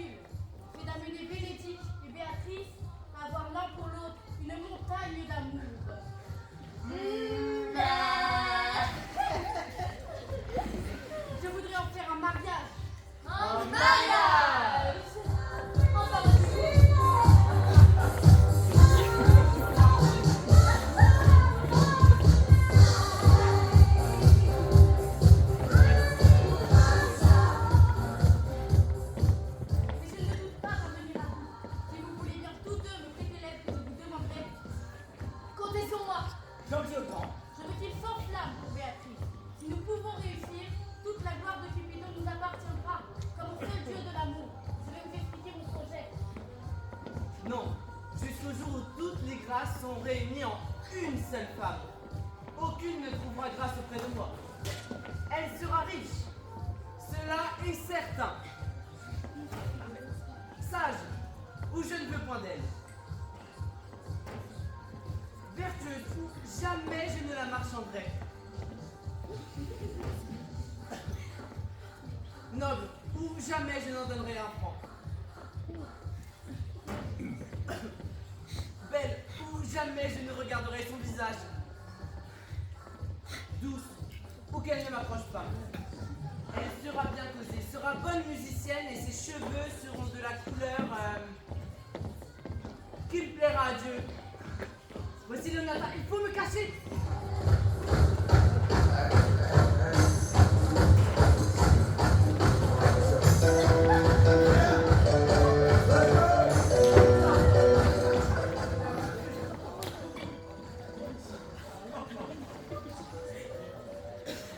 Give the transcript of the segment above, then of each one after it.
ridicule, c'est d'amener Bénédicte et Béatrice à avoir l'un pour l'autre une montagne d'amour. Je voudrais en faire un mariage. Un mariage. Enfin, J'en dis autant. je veux qu'il s'enflamme pour Béatrice. Si nous pouvons réussir, toute la gloire de Cupidon nous appartiendra, comme au seul Dieu de l'amour. Je vais vous expliquer mon projet. Non, jusqu'au jour où toutes les grâces sont réunies en une seule femme. Aucune ne trouvera grâce auprès de moi. Elle sera riche. Cela est certain. Sage, ou je ne veux point d'elle. Vertueuse, jamais je ne la marchanderai. Noble, ou jamais je n'en donnerai un franc. Belle, ou jamais je ne regarderai son visage. Douce, ou qu'elle ne m'approche pas. Elle sera bien causée, sera bonne musicienne et ses cheveux seront de la couleur qu'il plaira à Dieu. Voici le Nathan, il faut me cacher.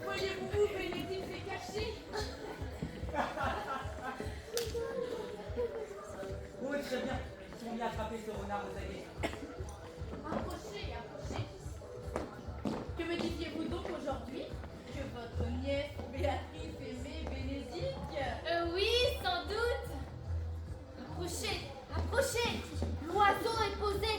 Voyez-vous où Bénédicte s'est cachée? Oui, très bien. On vient attraper ce renard aux aguets. Approchez, approchez. Que me disiez-vous donc aujourd'hui? Que votre nièce Béatrice aimait Bénédicte? Oui, sans doute. Approchez, approchez. L'oiseau est posé.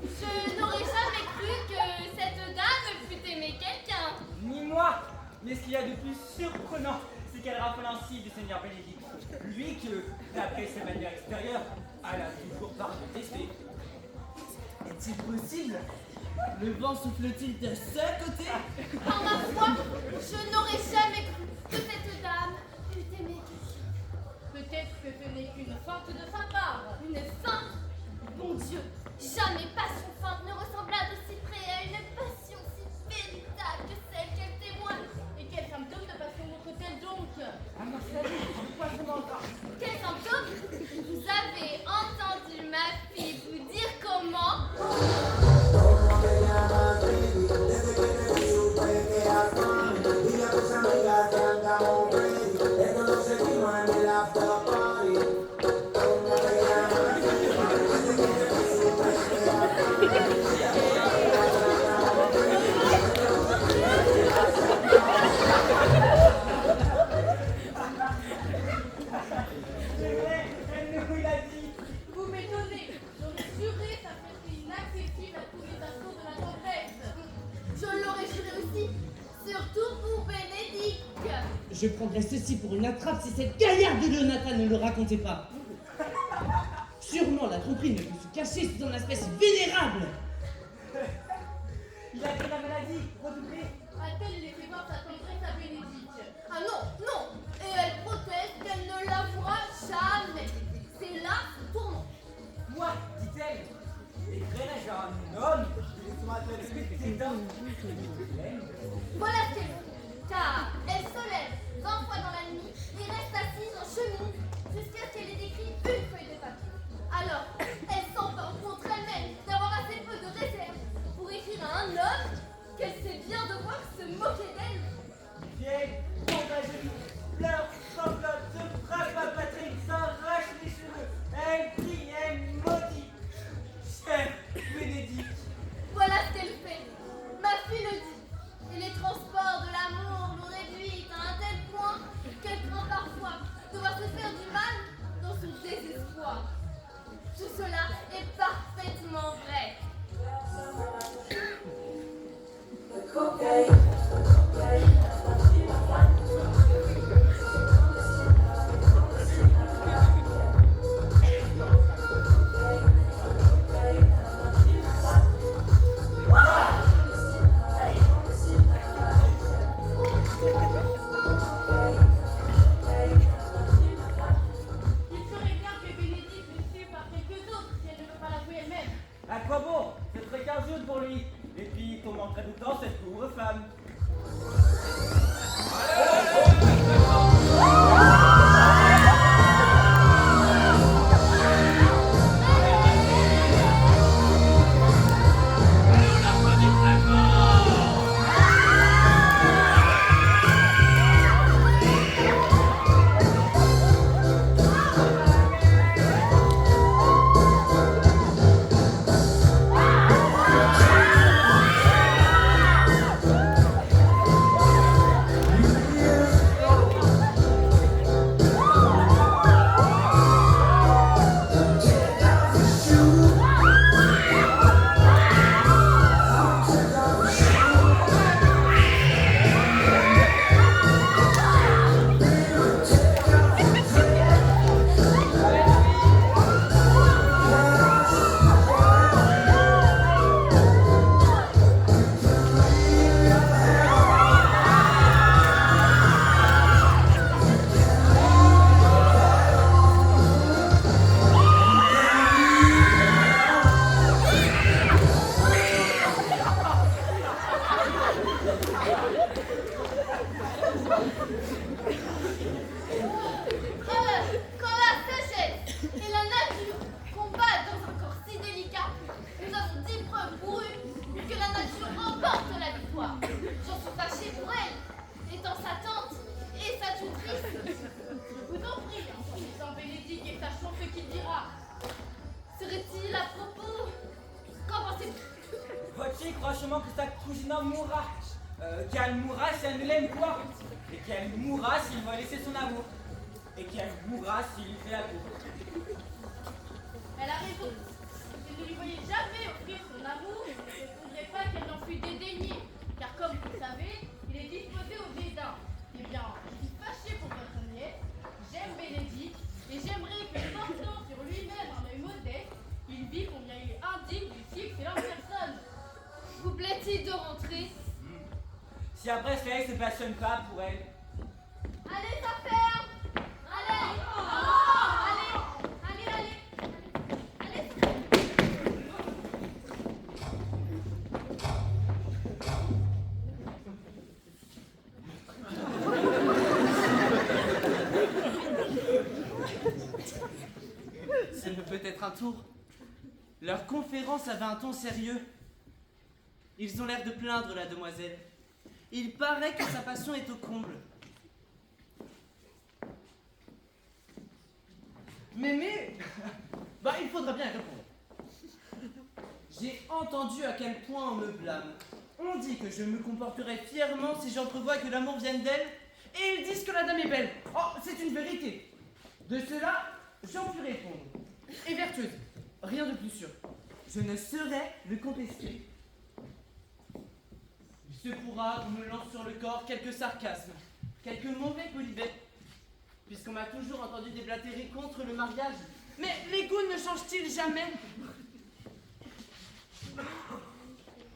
Je n'aurais jamais cru que cette dame pût aimer quelqu'un. Ni moi. Mais ce qu'il y a de plus surprenant, c'est qu'elle rappelle ainsi du Seigneur Bénédicte. Lui que, d'après ses manières extérieures, elle a toujours pas détesté. Est-il possible? Le vent souffle-t-il de ce côté? En ma foi, je n'aurais jamais cru que cette dame pût aimer quelqu'un. Peut-être que ce n'est qu'une feinte de sa part. Une feinte. Mon Dieu, jamais passion feinte ne ressembla de si près à une passion si véritable que celle qu'elle témoigne. Et quel symptôme de passion montre-t-elle donc? Ah, Marceline, pourquoi je m'entends? Quel symptôme? Vous avez entendu ma fille vous dire comment? Vous m'étonnez. J'aurais juré sa fierté inaccessible à tous les assauts de la tendresse. Je l'aurais juré aussi, surtout pour Bénédicte. Je prendrais ceci pour une attrape si cette gaillarde de Leonata ne le racontait pas. Sûrement la tromperie ne peut se cacher sous un aspect si vénérable. Il a pris la maladie, redoublé. A-t-elle laissé voir sa tendresse à Bénédicte? Ah non, non. Et elle proteste qu'elle ne l'avouera jamais. C'est là son tourment. Moi, dit-elle, écrirai-je à un homme c'est un Voilà ce qu'elle fait. Car elle se lève 20 fois dans la nuit et reste assise en chemise jusqu'à ce qu'elle ait écrit une feuille de papier. Alors, elle s'emporte contre elle-même d'avoir assez peu de Quand la sagesse et la nature combattent dans un corps si délicat, nous avons 10 preuves pour eux que la nature remporte la victoire. J'en suis fâchée pour elle, étant sa tante et sa tutrice. Je vous en prie, Saint Bénédicte, et sachons ce qu'il dira. Serait-il à propos? Qu'en pensez-vous? Votre croit sûrement que sa cousine mourra. Qu'elle mourra si elle ne l'aime pas. Et qu'elle mourra s'il va laisser son amour. Et qu'elle mourra s'il lui fait la cour. Elle a raison. Si vous ne lui voyez jamais offrir son amour, je ne répondrai pas qu'elle n'en fût dédaignée. Car comme vous le savez, il est disposé au dédain. Eh bien, je suis fâchée pour votre nièce. J'aime Bénédicte et j'aimerais que, portant sur lui-même un œil modeste, il vit combien il est indigne d'une si excellente personne. Vous plaît-il de rentrer? Si après cela il se passionne pas pour elle. Allez, ça ferme! Allez! Allez! Allez! Ce ne peut être un tour. Leur conférence avait un ton sérieux. Ils ont l'air de plaindre la demoiselle. Il paraît que sa passion est au comble. Mais, il faudra bien répondre. J'ai entendu à quel point on me blâme. On dit que je me comporterai fièrement si j'entrevois que l'amour vienne d'elle, et ils disent que la dame est belle. Oh, c'est une vérité. De cela, j'en puis répondre. Et vertueuse, rien de plus sûr. Je ne saurais le contester. Il se pourra qu'on me lance sur le corps quelques sarcasmes, quelques mauvais colibets, puisqu'on m'a toujours entendu déblatérer contre le mariage. Mais les goûts ne changent-ils jamais?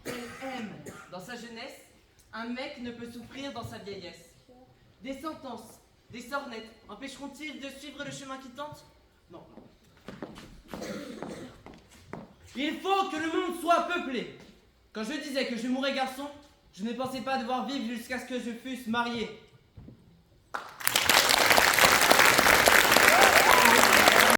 Elle aime dans sa jeunesse, un mec ne peut souffrir dans sa vieillesse. Des sentences, des sornettes, empêcheront-ils de suivre le chemin qui tente? Non. Il faut que le monde soit peuplé. Quand je disais que je mourrais garçon, je ne pensais pas devoir vivre jusqu'à ce que je fusse marié.